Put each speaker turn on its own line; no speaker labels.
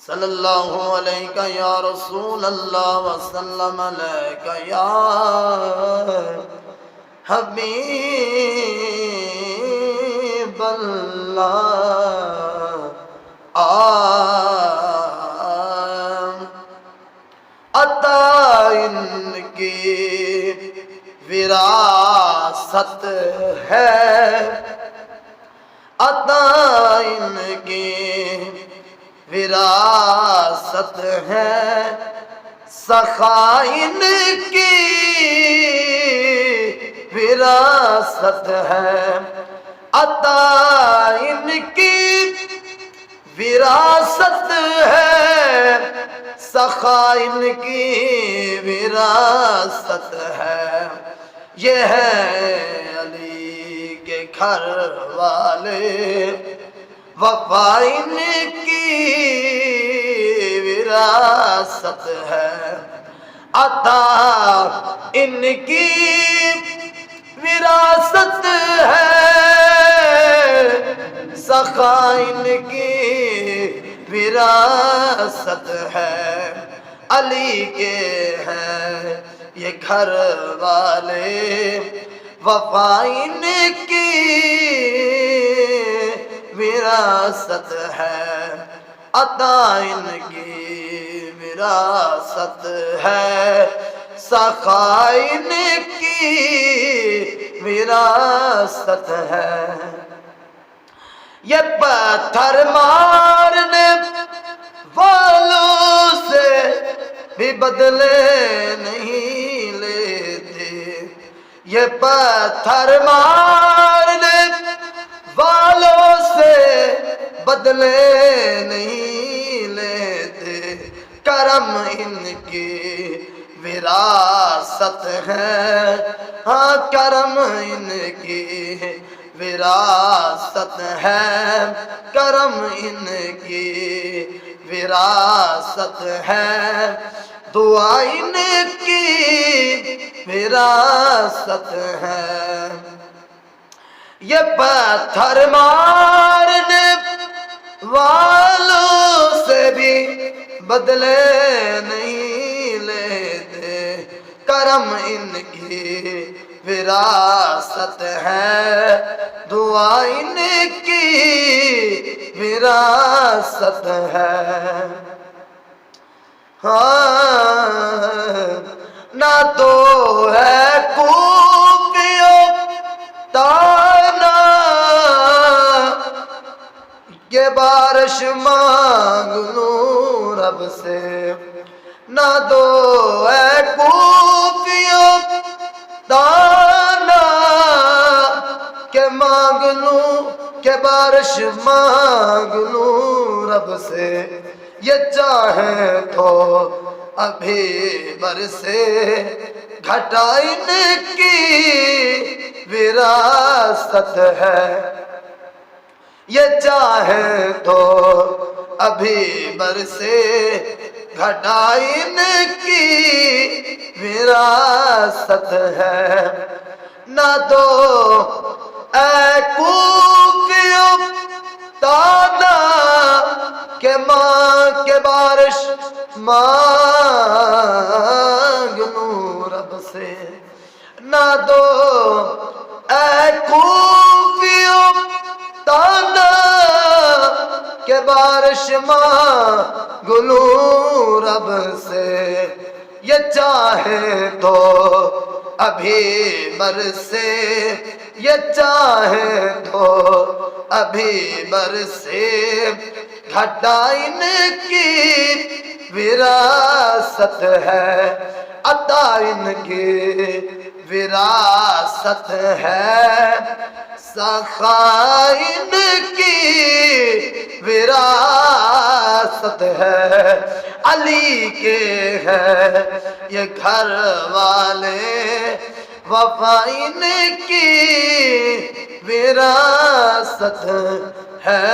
صلی اللہ علیہ یا رسول اللہ وسلم علیہ یا حبیب اللہ عطا ان کی وراثت ہے، عطا ان کی وراثت ہے، سخا ان کی وراثت ہے، عطا ان کی وراثت ہے، سخا ان کی وراثت ہے۔ یہ ہے علی کے گھر والے، وفا ان کی وراثت ہے، عطا ان کی وراثت ہے، سخا ان کی وراثت ہے۔ علی کے ہیں یہ گھر والے، وفا ان کی وراثت ہے، عطا ان کی وراثت ہے، سخا ان کی وراثت ہے۔ یہ پتھر مارنے والوں سے بھی بدلے نہیں لیتے، یہ پتھر مارنے والوں سے بدلے نہیں لیتے، کرم ان کی وراثت ہے، ہاں کرم ان کی وراثت ہے، کرم ان کی وراثت ہے، دعا ان کی وراثت ہے۔ یہ پتھر مارنے والوں سے بھی بدلے نہیں لیتے، کرم ان کی وراثت ہے، دعا ان کی وراثت ہے۔ نہ تو ہے کوفیوں تانا کہ بارش مانگ لوں رب سے، نہ دو ہے کوفیوں تانا کہ مانگ لوں، کہ بارش مانگ لوں رب سے، یہ چاہیں تو ابھی برسے گھٹا ان کی وراثت ہے، یہ چاہیں تو ابھی برسے گھٹا ان کی وراثت ہے۔ نہ دو اے کوفیوں تانا کہ ماں کے بارش مانگ لوں رب سے، نہ دو اے کوفیوں تانا کہ بارش مانگ لوں رب سے، یہ چاہے تو ابھی برسے، یہ چاہے تو ابھی برسے گھٹا ان کی وراثت ہے، عطا ان کی وراثت ہے، سخا ان کی وراثت ہے۔ علی کے ہیں یہ گھر والے، وفا ان کی وراثت ہے۔